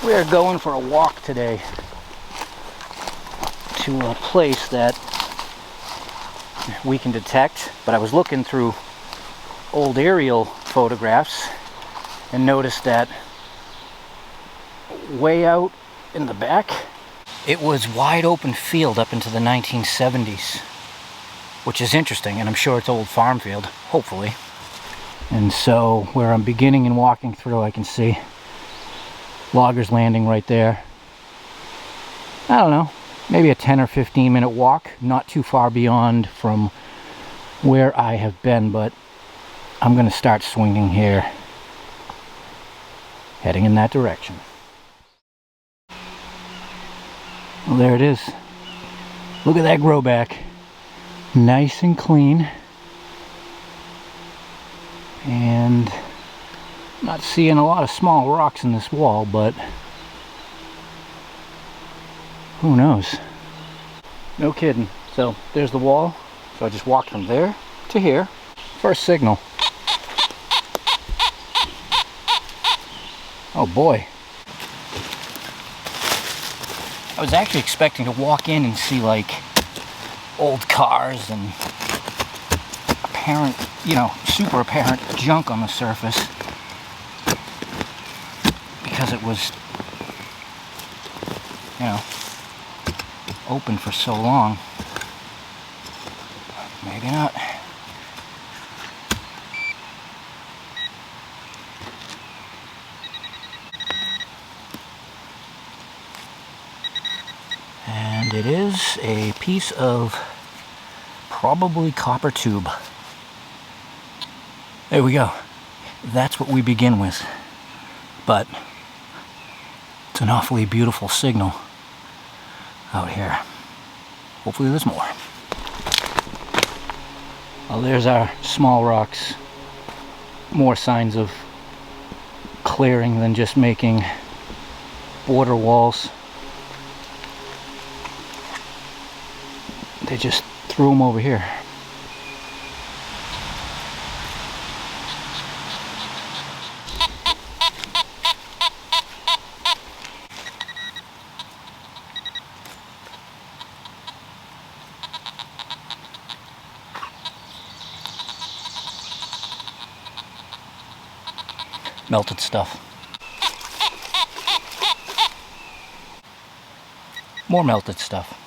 We are going for a walk today to a place that we can detect, but I was looking through old aerial photographs and noticed that way out in the back it was wide open field up into the 1970s, which is interesting, and I'm sure it's old farm field, hopefully. And so where I'm beginning and walking through, I can see loggers landing right there. I don't know, maybe a 10 or 15 minute walk, not too far beyond from where I have been, but I'm going to start swinging here, heading in that direction. Well, there it is. Look at that grow back. Nice and clean. And not seeing a lot of small rocks in this wall, but who knows? No kidding. So there's the wall. So I just walked from there to here. First signal. Oh boy. I was actually expecting to walk in and see like old cars and apparent, you know, super apparent junk on the surface, because it was, you know, open for so long. Maybe not. And it is a piece of probably copper tube. There we go. That's what we begin with. But it's an awfully beautiful signal out here. Hopefully there's more. Well, there's our small rocks. More signs of clearing than just making border walls. They just threw them over here. Melted stuff. More melted stuff.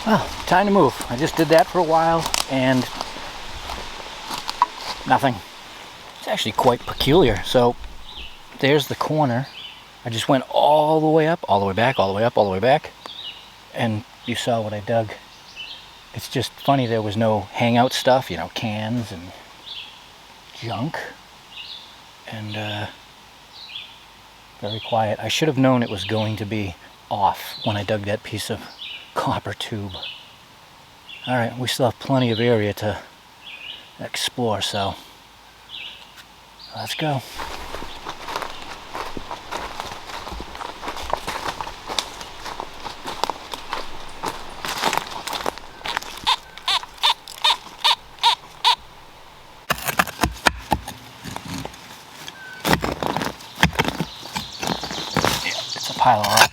Well, time to move. I just did that for a while and nothing. It's actually quite peculiar. So there's the corner. I just went all the way up, all the way back, all the way up, all the way back, and you saw what I dug. It's just funny there was no hangout stuff, you know, cans and junk, and very quiet. I should have known it was going to be off when I dug that piece of copper tube. Alright, we still have plenty of area to explore, so let's go. Yeah, it's a pile of rocks.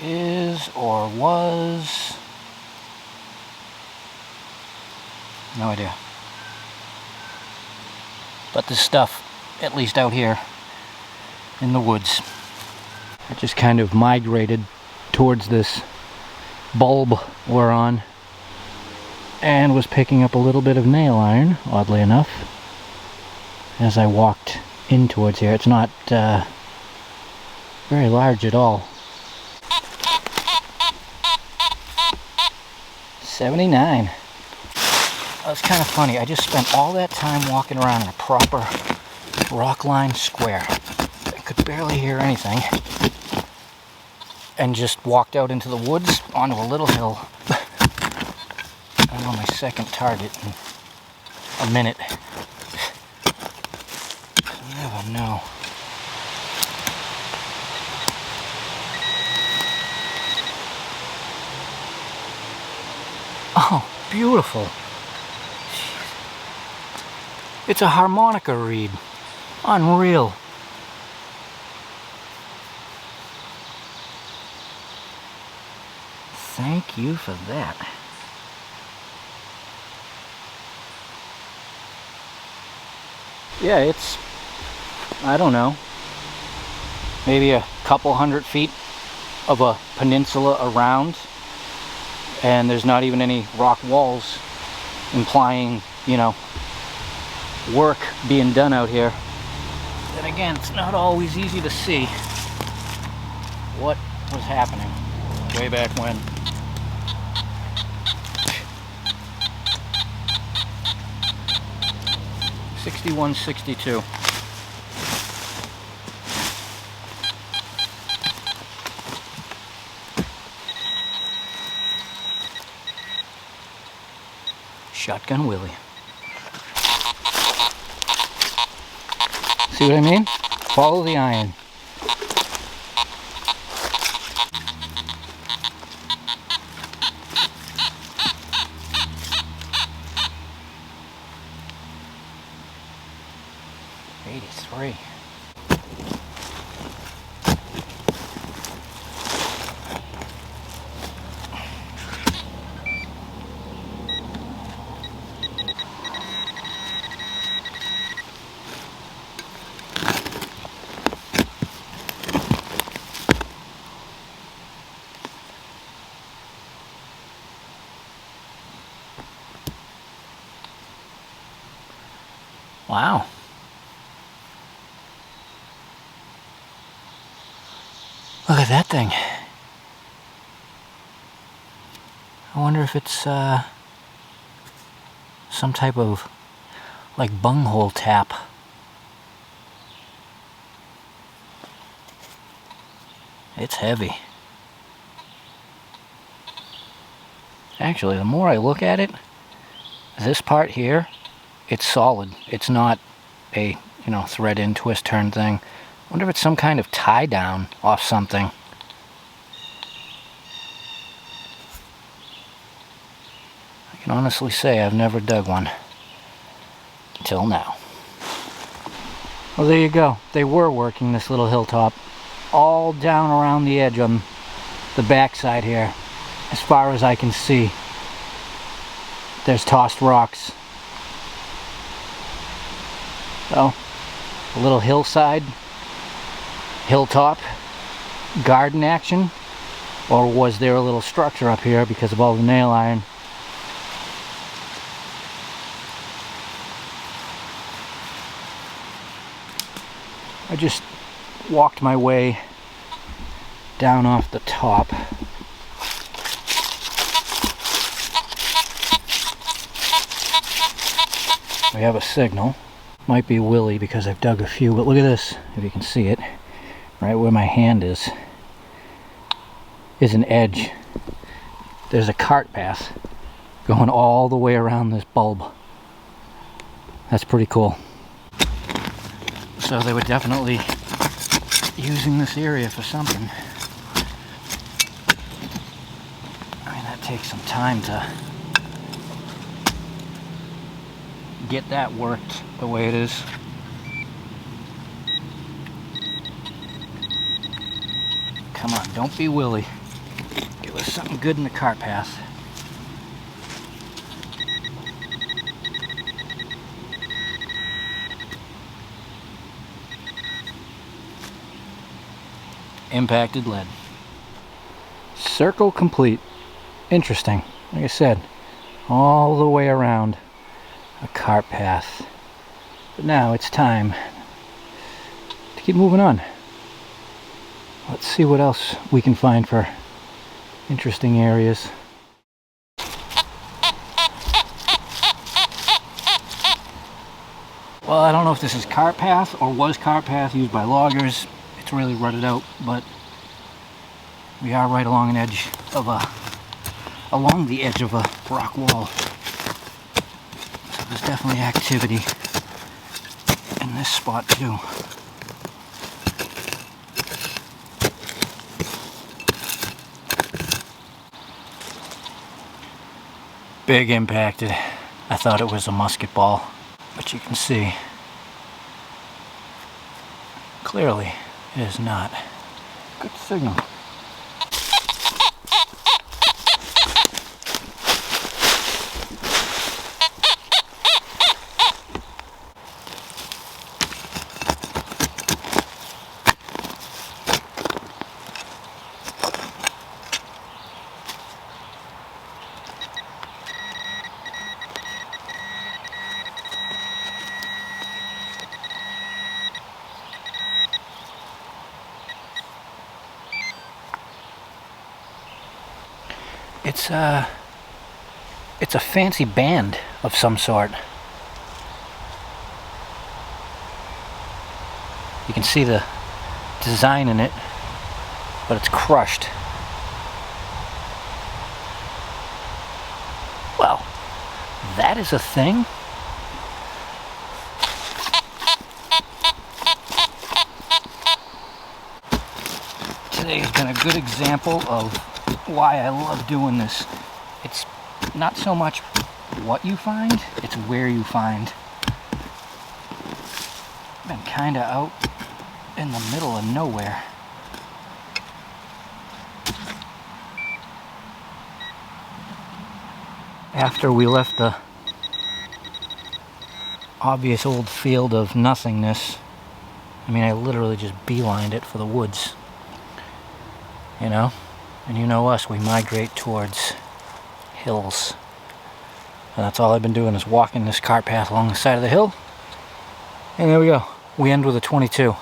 Is or was, no idea. But this stuff, at least out here in the woods, it just kind of migrated towards this bulb we're on and was picking up a little bit of nail iron, oddly enough, as I walked in towards here. It's not very large at all. 79. That's kind of funny. I just spent all that time walking around in a proper rock-lined square. I could barely hear anything. And just walked out into the woods onto a little hill. I'm on my second target in a minute. You never know. Oh, beautiful. Jeez. It's a harmonica reed. Unreal. Thank you for that. Yeah, it's, I don't know, maybe a couple 100 feet of a peninsula around, and there's not even any rock walls implying, you know, work being done out here. Then again, it's not always easy to see what was happening way back when. $61.62. Shotgun Willie. See what I mean? Follow the iron. $83. Wow. Look at that thing. I wonder if it's some type of like bunghole tap. It's heavy. Actually, the more I look at it, this part here, it's solid. It's not a, you know, thread in, twist, turn thing. I wonder if it's some kind of tie down off something. I can honestly say I've never dug one until now. Well, there you go. They were working this little hilltop all down around the edge on the backside here. As far as I can see, there's tossed rocks. So, a little hillside, hilltop, garden action, or was there a little structure up here because of all the nail iron? I just walked my way down off the top. We have a signal. Might be Willie because I've dug a few, but look at this, if you can see it. Right where my hand is an edge. There's a cart path going all the way around this bulb. That's pretty cool. So they were definitely using this area for something. I mean, that takes some time to get that worked the way it is. Come on, don't be Willie. Give us something good in the cart path. Impacted lead. Circle complete. Interesting. Like I said, all the way around a cart path. But now it's time to keep moving on. Let's see what else we can find for interesting areas. Well, I don't know if this is cart path or was cart path used by loggers. It's really rutted out, but we are right along an edge of along the edge of a rock wall. So there's definitely activity in this spot too. Big impacted. I thought it was a musket ball, but you can see clearly it is not. Good signal. It's a fancy band of some sort. You can see the design in it, but it's crushed. Well, that is a thing. Today has been a good example of why I love doing this. It's not so much what you find, it's where you find. Been kinda out in the middle of nowhere. After we left the obvious old field of nothingness, I mean, I literally just beelined it for the woods. You know? And you know us, we migrate towards hills. And that's all I've been doing is walking this cart path along the side of the hill. And there we go. We end with a 22.